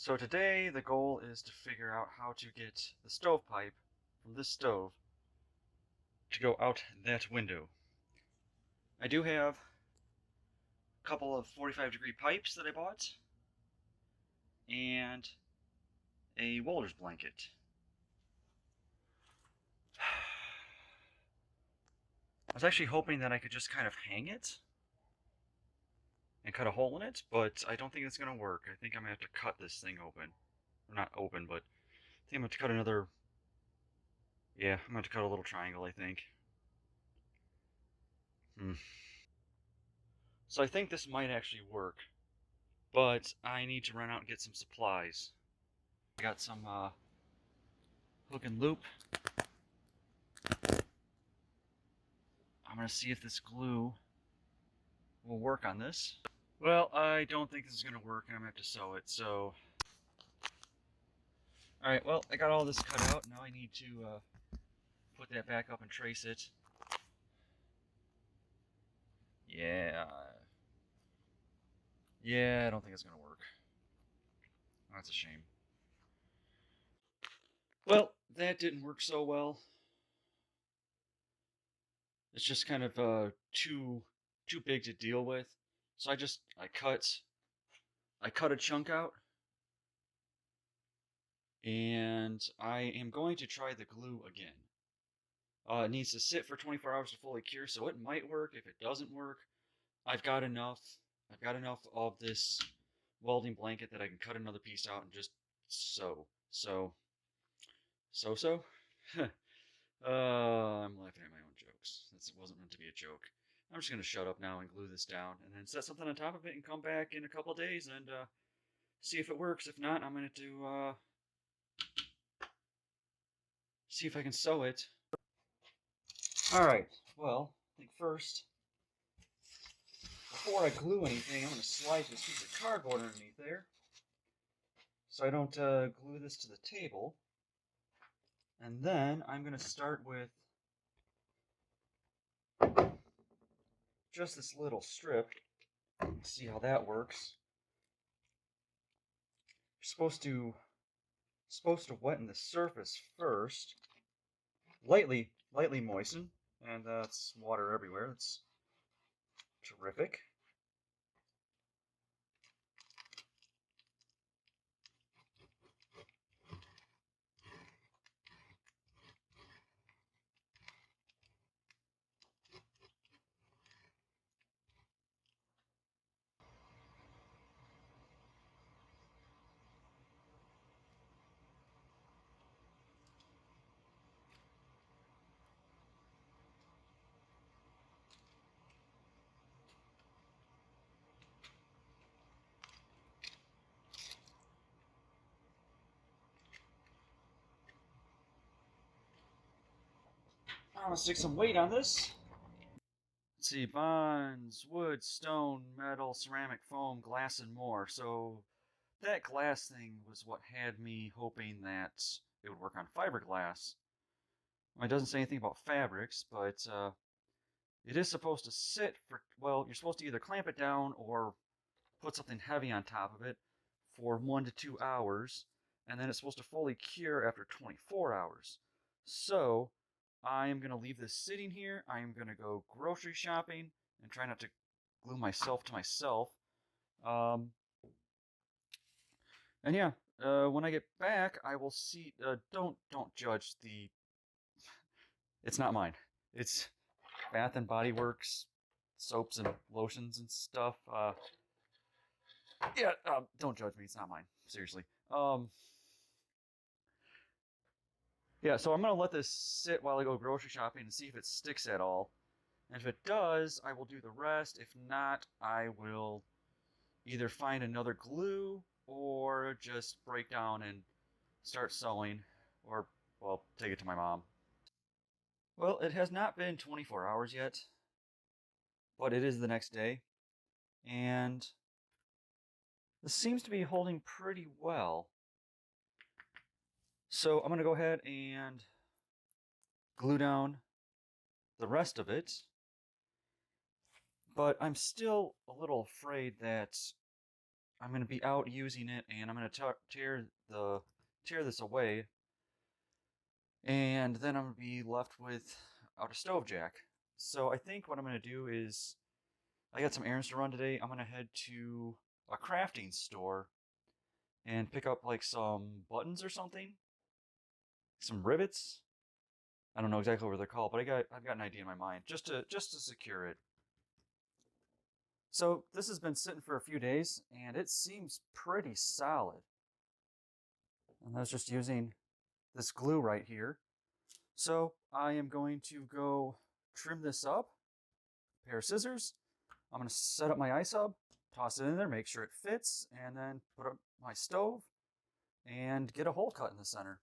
So today the goal is to figure out how to get the stovepipe from this stove to go out that window. I do have a couple of 45-degree pipes that I bought and a welder's blanket. I was actually hoping that I could just kind of hang it and cut a hole in it, but I don't think it's going to work. I think I'm going to have to cut this thing open. Or not open, but I think I'm going to have to cut another... Yeah, I'm going to have to cut a little triangle, I think. So I think this might actually work, but I need to run out and get some supplies. I got some hook and loop. I'm going to see if this glue will work on this. Well, I don't think this is going to work, and I'm going to have to sew it, so... Alright, well, I got all this cut out. Now I need to put that back up and trace it. Yeah. Yeah, I don't think it's going to work. That's a shame. Well, that didn't work so well. It's just kind of too big to deal with. So I cut a chunk out, and I am going to try the glue again. It needs to sit for 24 hours to fully cure, so it might work. If it doesn't work, I've got enough of this welding blanket that I can cut another piece out and just sew. So. I'm laughing at my own jokes. This wasn't meant to be a joke. I'm just going to shut up now and glue this down and then set something on top of it and come back in a couple of days and see if it works. If not, I'm going to see if I can sew it. Alright, well, I think first, before I glue anything, I'm going to slide this piece of cardboard underneath there so I don't glue this to the table. And then I'm going to start with just this little strip. See how that works. You're supposed to wet in the surface first, lightly moisten, and that's water everywhere. That's terrific. I'm gonna stick some weight on this. Let's see, bonds, wood, stone, metal, ceramic, foam, glass, and more. So that glass thing was what had me hoping that it would work on fiberglass. Well, it doesn't say anything about fabrics, but it is supposed to sit for, well, you're supposed to either clamp it down or put something heavy on top of it for 1 to 2 hours, and then it's supposed to fully cure after 24 hours. So I am going to leave this sitting here. I am going to go grocery shopping and try not to glue myself to myself. And yeah, when I get back, I will see. Don't judge the. It's not mine. It's Bath and Body Works soaps and lotions and stuff. Yeah, don't judge me. It's not mine. Seriously. Yeah, so I'm going to let this sit while I go grocery shopping and see if it sticks at all. And if it does, I will do the rest. If not, I will either find another glue or just break down and start sewing. Or, well, take it to my mom. Well, it has not been 24 hours yet, but it is the next day. And this seems to be holding pretty well. So I'm going to go ahead and glue down the rest of it. But I'm still a little afraid that I'm going to be out using it, and I'm going to tear this away, and then I'm going to be left without a stove jack. So I think what I'm going to do is, I got some errands to run today. I'm going to head to a crafting store and pick up like some buttons or something, some rivets. I don't know exactly what they're called, but I've got an idea in my mind just to secure it. So this has been sitting for a few days, and it seems pretty solid. And I was just using this glue right here. So I am going to go trim this up, pair of scissors. I'm going to set up my ice hub, toss it in there, make sure it fits, and then put up my stove and get a hole cut in the center.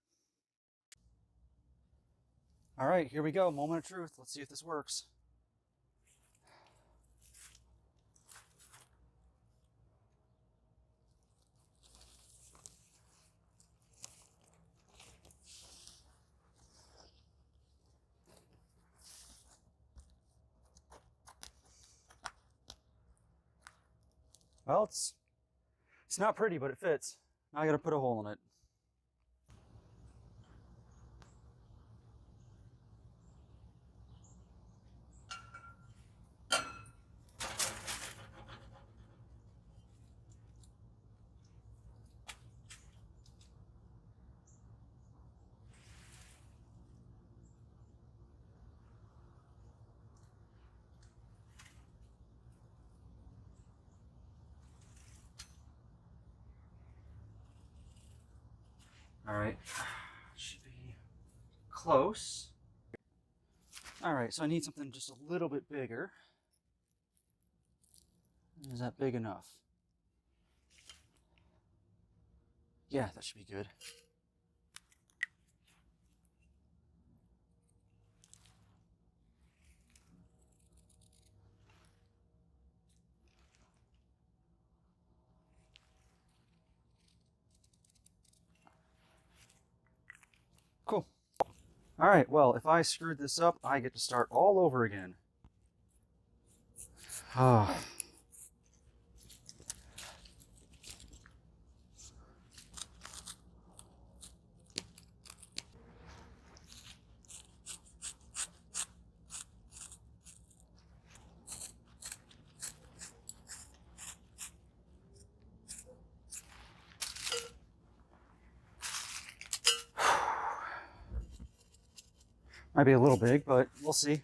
All right, here we go. Moment of truth. Let's see if this works. Well, it's not pretty, but it fits. Now I got to put a hole in it. All right, should be close. All right, so I need something just a little bit bigger. Is that big enough? Yeah, that should be good. Cool. All right, well, if I screwed this up, I get to start all over again. Ah. Might be a little big, but we'll see.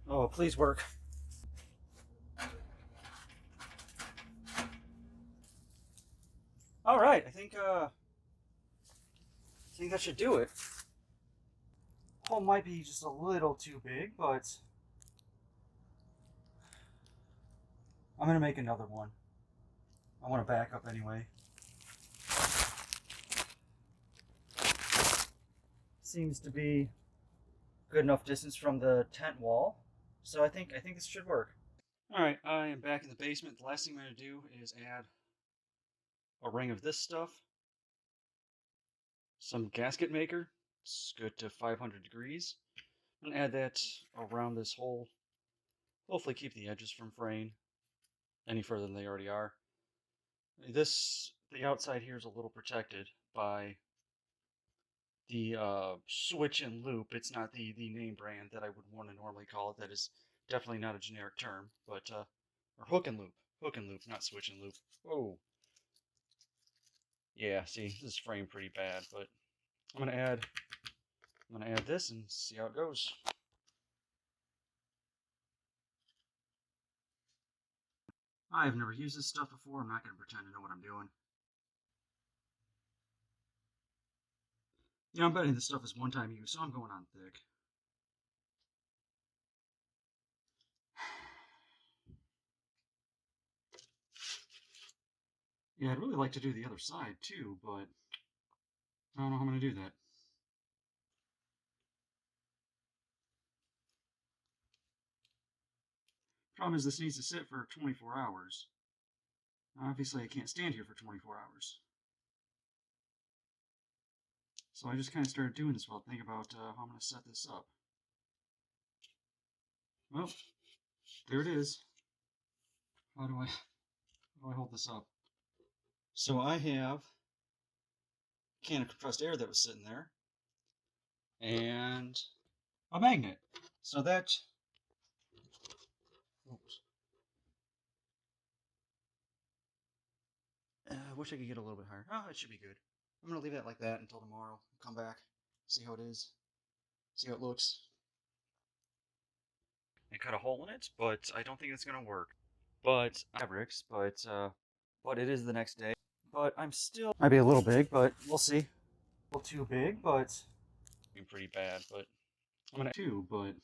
Oh, please work. All right, I think that should do it. Hole might be just a little too big, but I'm gonna make another one. I want to back up anyway. Seems to be good enough distance from the tent wall, so I think this should work. All right, I am back in the basement. The last thing I'm going to do is add a ring of this stuff, some gasket maker. It's good to 500 degrees. I'm going to add that around this hole. Hopefully keep the edges from fraying any further than they already are. The outside here is a little protected by the switch and loop. It's not the name brand that I would want to normally call it. That is definitely not a generic term, but or hook and loop, not switch and loop. Oh, yeah. See, this is framed pretty bad, but I'm gonna add this and see how it goes. I've never used this stuff before. I'm not gonna pretend to know what I'm doing. Yeah, I'm betting this stuff is one-time use, so I'm going on thick. Yeah, I'd really like to do the other side too, but I don't know how I'm gonna do that. Problem is, this needs to sit for 24 hours. Obviously, I can't stand here for 24 hours. So I just kind of started doing this while thinking about how I'm going to set this up. Well, there it is. How do I hold this up? So I have a can of compressed air that was sitting there, and a magnet. So that, oops. I wish I could get a little bit higher. Oh, it should be good. I'm going to leave that like that until tomorrow. Come back, see how it is, see how it looks. And cut a hole in it, but I don't think it's going to work. But fabrics, but it is the next day. But I'm still might be a little big, but we'll see. A little too big, but pretty bad. But I'm gonna too. But